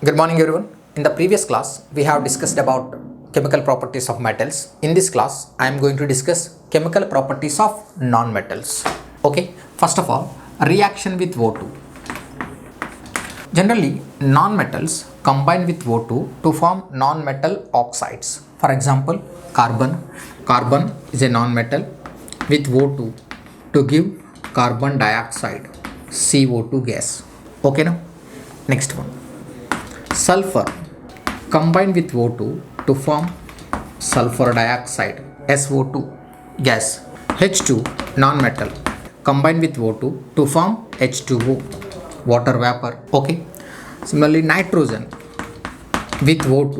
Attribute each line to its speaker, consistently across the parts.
Speaker 1: Good morning everyone. In the previous class, we have discussed about chemical properties of metals. In this class, I am going to discuss chemical properties of non-metals. Okay, first of all, reaction with O2. Generally, non-metals combine with O2 to form non-metal oxides. For example, carbon. Carbon is a non-metal with O2 to give carbon dioxide, CO2 gas. Okay now? Next one. Sulfur combine with O2 to form sulfur dioxide, SO2 gas. H2 non-metal combine with O2 to form H2O, water vapor. Okay. Similarly, nitrogen with O2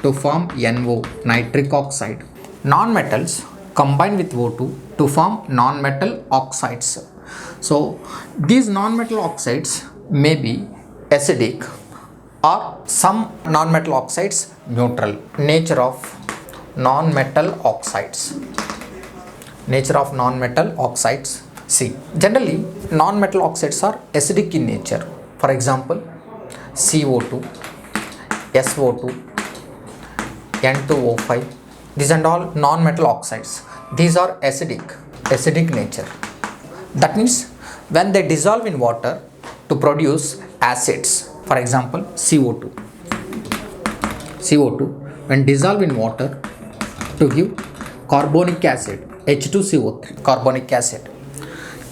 Speaker 1: to form NO, nitric oxide. Non-metals combine with O2 to form non-metal oxides. So these non-metal oxides may be acidic or some non-metal oxides neutral. Nature of non-metal oxides. Nature of non-metal oxides. See, generally non-metal oxides are acidic in nature. For example, CO2, SO2, N2O5. These are all non-metal oxides. These are acidic nature. That means when they dissolve in water to produce acids. For example, CO2 when dissolve in water to give carbonic acid, H2CO3, carbonic acid.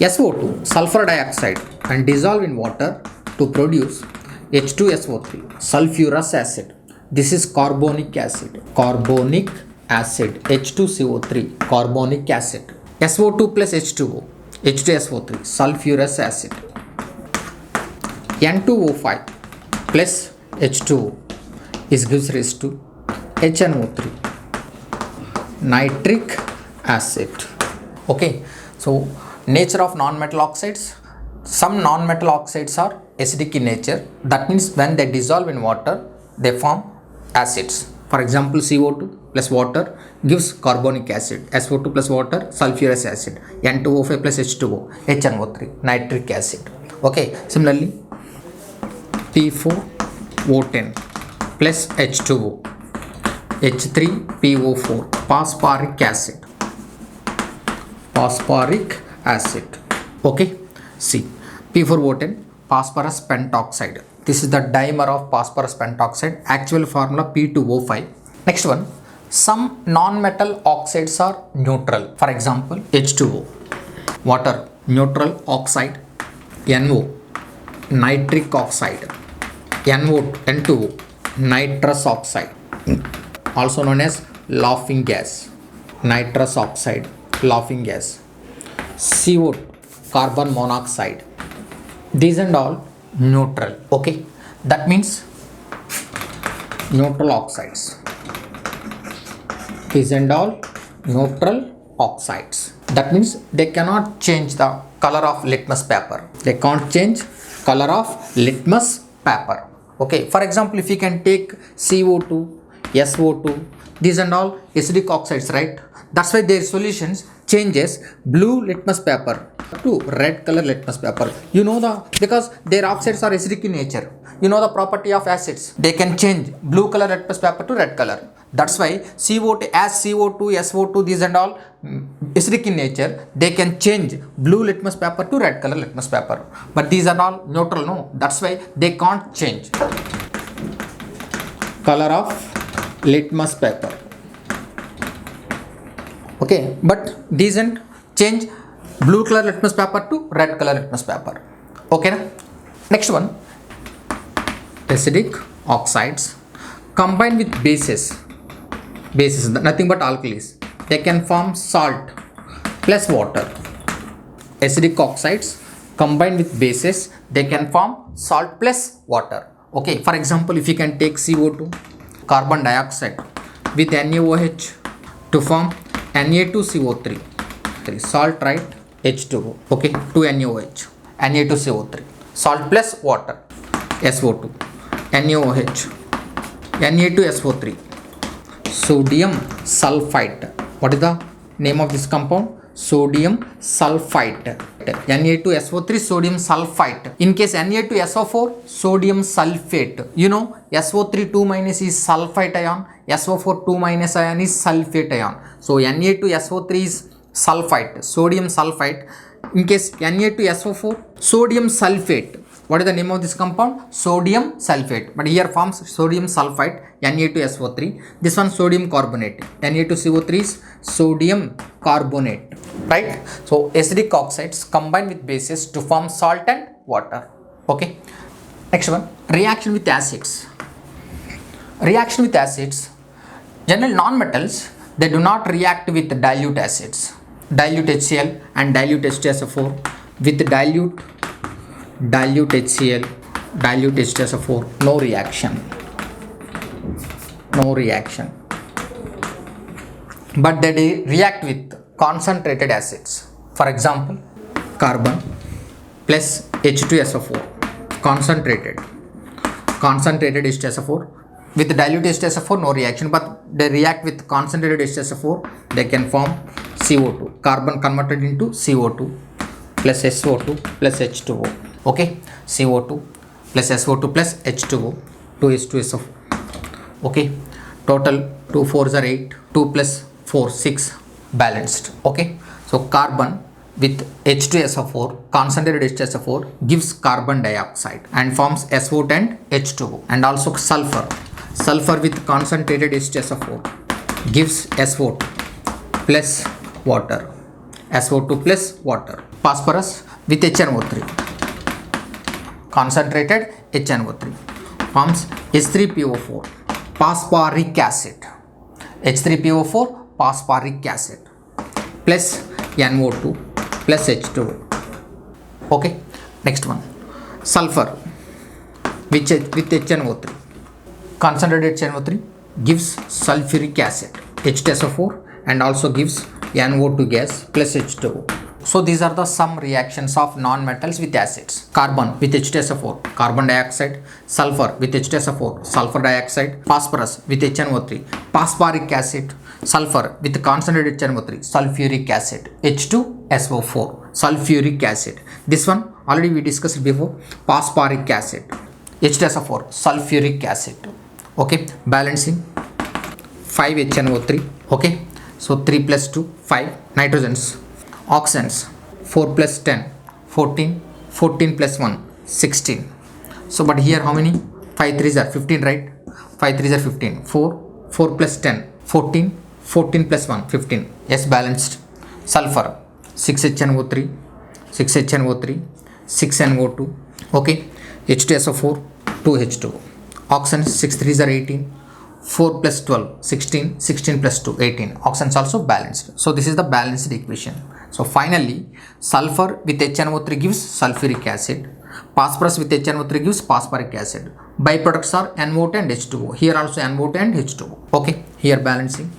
Speaker 1: SO2, sulfur dioxide, and dissolve in water to produce H2SO3, sulfurous acid. This is carbonic acid, H2CO3, carbonic acid. SO2 plus H2O, H2SO3, sulfurous acid. N2O5 plus H2O is gives rise to HNO3, nitric acid. Okay, so nature of non-metal oxides. Some non-metal oxides are acidic in nature. That means when they dissolve in water, they form acids. For example, CO2 plus water gives carbonic acid, SO2 plus water, sulfurous acid, N2O5 plus H2O, HNO3, nitric acid. Okay, similarly, P4O10 plus H2O, H3PO4, phosphoric acid. Okay, see, P4O10, phosphorus pentoxide. This is the dimer of phosphorus pentoxide. Actual formula P2O5. Next one, some non-metal oxides are neutral. For example, H2O, water, neutral oxide, NO, nitric oxide, N2O, nitrous oxide, also known as laughing gas, nitrous oxide, laughing gas, CO2, carbon monoxide. These and all neutral. Okay, that means neutral oxides. These and all neutral oxides. That means they cannot change the color of litmus paper. They can't change color of litmus paper. Okay, for example, if you can take CO2, SO2, these and all acidic oxides, right? That's why their solutions changes blue litmus paper to red color litmus paper. You know because their oxides are acidic in nature. You know the property of acids. They can change blue color litmus paper to red color. That's why CO2, SO2, these and all acidic in nature, they can change blue litmus paper to red color litmus paper. But these are all neutral, no? That's why they can't change color of litmus paper. Okay, but these and change blue color litmus paper to red color litmus paper. Okay, na? Next one, acidic oxides combine with bases, nothing but alkalis. They can form salt plus water. Acidic oxides combine with bases, they can form salt plus water. Okay, for example, if you can take CO2, carbon dioxide with NaOH to form Na2CO3, salt, right? H2O. Okay, 2NaOH, Na2CO3, salt plus water, SO2, NaOH, Na2SO3, sodium sulfite. What is the name of this compound? sodium sulfite. Na2SO3 sodium sulfite. In case Na2SO4 sodium sulfate. You know SO3 2 minus is sulfite ion, SO4 2 minus ion is sulfate ion. So Na2SO3 is sulfite, sodium sulfite. In case Na2SO4 sodium sulfate. What is the name of this compound? Sodium sulfate. But here forms sodium sulfite, Na2SO3. This one sodium carbonate. Na2CO3 is sodium carbonate. Right? So acidic oxides combine with bases to form salt and water. Okay. Next one, reaction with acids. Reaction with acids. General non-metals, they do not react with dilute acids. Dilute HCl and dilute H2SO4 with dilute HCl, dilute H2SO4, no reaction. No reaction. But they react with concentrated acids. For example, carbon plus H2SO4, concentrated H2SO4. With dilute H2SO4, no reaction, but they react with concentrated H2SO4, they can form CO2, carbon converted into CO2 plus SO2 plus H2O. Okay, CO2 plus SO2 plus H2O, 2H2SO4. Okay, total 2 4s are 8, 2 plus 4 6, balanced. Okay, so carbon with H2SO4, concentrated H2SO4 gives carbon dioxide and forms SO2 and H2O. And also sulfur with concentrated H2SO4 gives SO2 plus water, SO2 plus water. Phosphorus with HNO3, concentrated HNO3 forms H3PO4, phosphoric acid, H3PO4 phosphoric acid plus NO2 plus H2O. Okay, next one, sulfur with HNO3, concentrated HNO3 gives sulfuric acid, H2SO4, and also gives NO2 gas plus H2O. So these are the some reactions of non-metals with acids. Carbon with H2SO4, carbon dioxide. Sulfur with H2SO4, sulfur dioxide. Phosphorus with HNO3, phosphoric acid. Sulfur with concentrated HNO3, sulfuric acid, H2SO4, sulfuric acid. This one already we discussed before, phosphoric acid, H2SO4, sulfuric acid. Okay, balancing 5 HNO3. Okay, so 3 plus 2, 5 nitrogens. Oxidants 4 plus 10, 14, 14 plus 1, 16. So but here how many? 5 3s are 15, right? 5 3s are 15. 4 plus 10, 14, 14 plus 1, 15. Yes, balanced. Sulfur 6 HNO3, 6 HNO3, 6 NO2. Okay, H2SO4, 2 H2O. Oxidants 6 3s are 18. 4 plus 12, 16, 16 plus 2, 18. Oxidants also balanced. So this is the balanced equation. So finally, sulfur with HNO3 gives sulfuric acid. Phosphorus with HNO3 gives phosphoric acid. Byproducts are NO2 and H2O. Here also NO2 and H2O. Okay, here balancing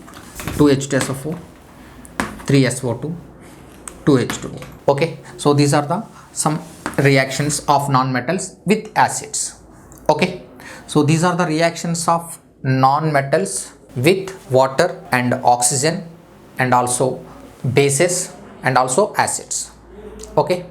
Speaker 1: 2 H2SO4, 3 SO2, 2 H2O. Okay, so these are the some reactions of non-metals with acids. Okay, so these are the reactions of non-metals with water and oxygen and also bases and also acids. Okay.